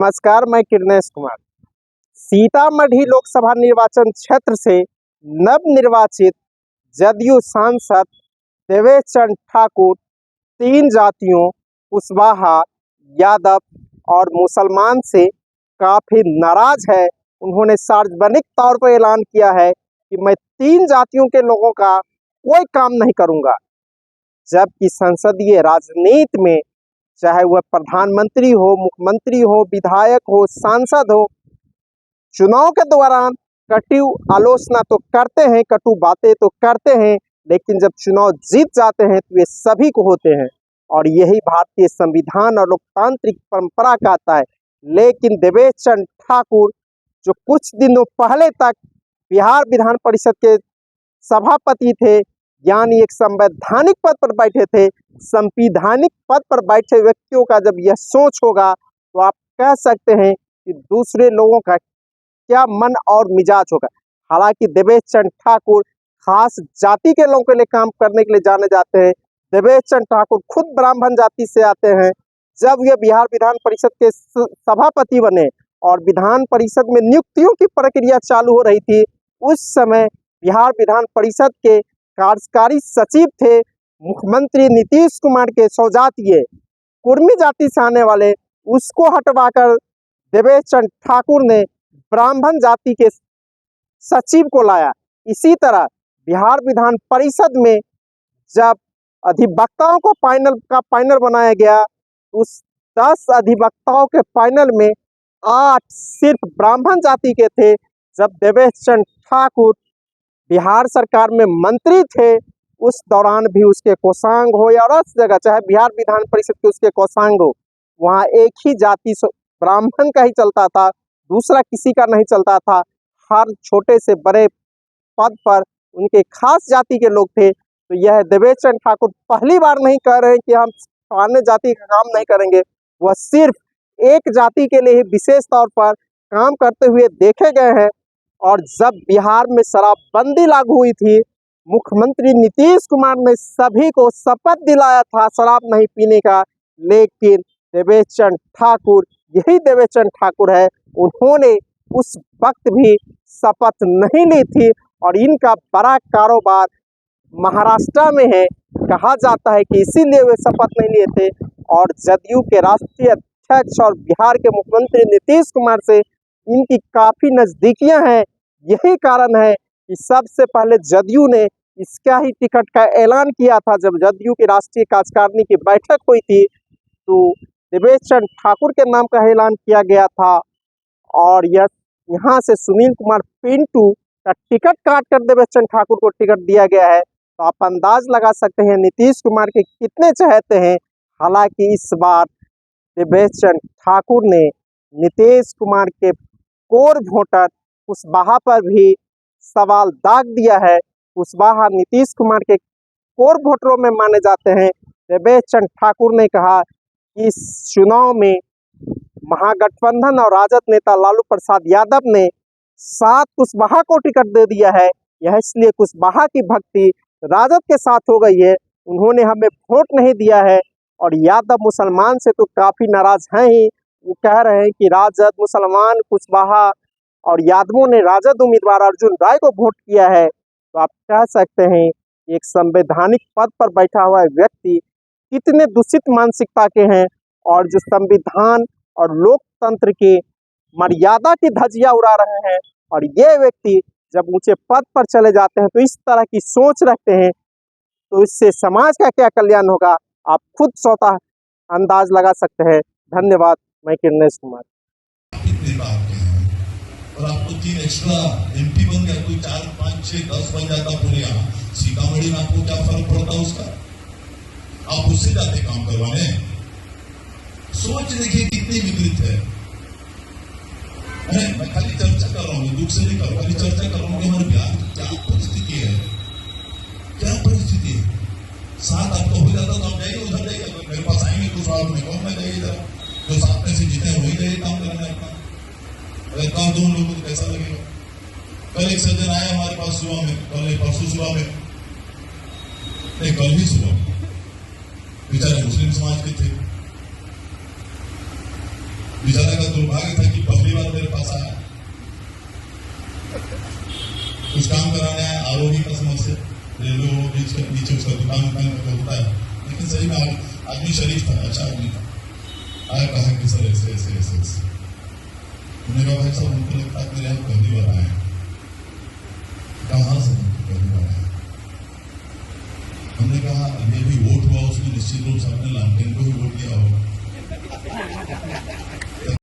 नमस्कार, मैं किरणेश कुमार। सीतामढ़ी लोकसभा निर्वाचन क्षेत्र से नवनिर्वाचित जदयू सांसद देवेश चंद्र ठाकुर 3 जातियों कुशवाहा, यादव और मुसलमान से काफ़ी नाराज है। उन्होंने सार्वजनिक तौर पर ऐलान किया है कि मैं 3 जातियों के लोगों का कोई काम नहीं करूंगा। जबकि संसदीय राजनीति में चाहे वह प्रधानमंत्री हो, मुख्यमंत्री हो, विधायक हो, सांसद हो, चुनाव के दौरान कटु आलोचना तो करते हैं, कटु बातें तो करते हैं, लेकिन जब चुनाव जीत जाते हैं तो ये सभी को होते हैं और यही भारतीय संविधान और लोकतांत्रिक परंपरा कहता है। लेकिन देवेश चंद्र ठाकुर जो कुछ दिनों पहले तक बिहार विधान परिषद के सभापति थे, यानी एक संवैधानिक पद पर बैठे थे, संवैधानिक पद पर बैठे व्यक्तियों का जब यह सोच होगा तो आप कह सकते हैं कि दूसरे लोगों का क्या मन और मिजाज होगा। हालांकि देवेश चंद्र ठाकुर खास जाति के लोगों के लिए काम करने के लिए जाने जाते हैं। देवेश चंद्र ठाकुर खुद ब्राह्मण जाति से आते हैं। जब ये बिहार विधान परिषद के सभापति बने और विधान परिषद में नियुक्तियों की प्रक्रिया चालू हो रही थी, उस समय बिहार विधान परिषद के कार्यकारी सचिव थे मुख्यमंत्री नीतीश कुमार के सौजातीय कुर्मी जाति से आने वाले, उसको हटवाकर देवेश चंद्र ठाकुर ने ब्राह्मण जाति के सचिव को लाया। इसी तरह बिहार विधान परिषद में जब अधिवक्ताओं को पैनल बनाया गया, उस 10 अधिवक्ताओं के पैनल में 8 सिर्फ ब्राह्मण जाति के थे। जब देवेश चंद्र ठाकुर बिहार सरकार में मंत्री थे, उस दौरान भी उसके कोषांग हो या उस जगह चाहे बिहार विधान परिषद के उसके कोषांग हो, वहाँ एक ही जाति ब्राह्मण का ही चलता था, दूसरा किसी का नहीं चलता था। हर छोटे से बड़े पद पर उनके खास जाति के लोग थे। तो यह देवेश चंद्र ठाकुर पहली बार नहीं कह रहे हैं कि हम अन्य जाति का काम नहीं करेंगे, वह सिर्फ एक जाति के लिए ही विशेष तौर पर काम करते हुए देखे गए हैं। और जब बिहार में शराबबंदी लागू हुई थी, मुख्यमंत्री नीतीश कुमार ने सभी को शपथ दिलाया था शराब नहीं पीने का, लेकिन देवेश चंद्र ठाकुर, यही देवेश चंद्र ठाकुर है, उन्होंने उस वक्त भी शपथ नहीं ली थी। और इनका बड़ा कारोबार महाराष्ट्र में है। कहा जाता है कि इसीलिए वे शपथ नहीं लिए थे। और जदयू के राष्ट्रीय अध्यक्ष और बिहार के मुख्यमंत्री नीतीश कुमार से इनकी काफ़ी नज़दीकियां हैं। यही कारण है कि सबसे पहले जदयू ने इसका ही टिकट का ऐलान किया था। जब जदयू की राष्ट्रीय कार्यकारिणी की बैठक हुई थी तो देवेश चंद्र ठाकुर के नाम का ऐलान किया गया था और यहाँ से सुनील कुमार पिंटू का टिकट काट कर देवेश चंद्र ठाकुर को टिकट दिया गया है। तो आप अंदाज लगा सकते हैं नीतीश कुमार के कितने चाहते हैं। हालांकि इस बार देवेश चंद्र ठाकुर ने नीतीश कुमार के कोर वोटर कुशवाहा पर भी सवाल दाग दिया है। कुशवाहा नीतीश कुमार के कोर वोटरों में माने जाते हैं। देवेश चंद्र ठाकुर ने कहा कि इस चुनाव में महागठबंधन और राजद नेता लालू प्रसाद यादव ने 7 कुशवाहा को टिकट दे दिया है। यह इसलिए कुशवाहा की भक्ति राजद के साथ हो गई है, उन्होंने हमें वोट नहीं दिया है। और यादव मुसलमान से तो काफ़ी नाराज हैं ही। वो कह रहे हैं कि राजद, मुसलमान, कुशवाहा और यादवों ने राजद उम्मीदवार अर्जुन राय को वोट किया है। तो आप कह सकते हैं एक संवैधानिक पद पर बैठा हुआ व्यक्ति कितने दूषित मानसिकता के हैं और जो संविधान और लोकतंत्र की मर्यादा की धज्जियां उड़ा रहे हैं। और ये व्यक्ति जब ऊंचे पद पर चले जाते हैं तो इस तरह की सोच रखते हैं, तो इससे समाज का क्या कल्याण होगा, आप खुद स्वतः अंदाज लगा सकते हैं। धन्यवाद, मैं किरणेश कुमार। और आपको 3 एक्स्ट्रा एमपी बन गया, कोई 4, 5, 6, 10 बन जाता पूरे यहाँ सीतामढ़ी में, आपको क्या फर्क पड़ता उसका? आप उससे जाते काम करवाने। सोच देखिए कितनी विकृत है। मैं खाली चर्चा कर रहा हूँ, दुख से नहीं कर रहा, खाली चर्चा कर रहा हूँ कि हमारे बिहार की क्या परिस्थिति है, क्या परिस्थिति है। साथ आपको हो जाता तो आप जाइए, उधर जाइए, मेरे पास आएंगे कुछ और में कौन मैं जाइए इधर, जो साथ में से जीते वही जाइए काम करना है अपना। अगर काम 2 लोगों को कैसा लगेगा? कल एक सज्जन आया हमारे पास सुबह में, कल परसों सुबह में, नहीं कल ही सुबह, बेचारे मुस्लिम समाज के थे। बेचारे का दुर्भाग्य था कि पहली बार मेरे पास आया, कुछ काम कराने आया, आरोही का समस्या, रेलवे बीच के नीचे उसका दुकान का होता है, लेकिन सही में आदमी शरीफ था, अच्छा आदमी था। आया, कहा कि सर ऐसे ऐसे ऐसे ऐसे। मैंने कहा भाई साहब हमको लगता है मेरे यहाँ पहली बार आए। कहाँ से पहली बार आए? हमने कहा ये भी वोट हुआ उसमें निश्चित रूप से अपने लालटेन को भी वोट दिया होगा।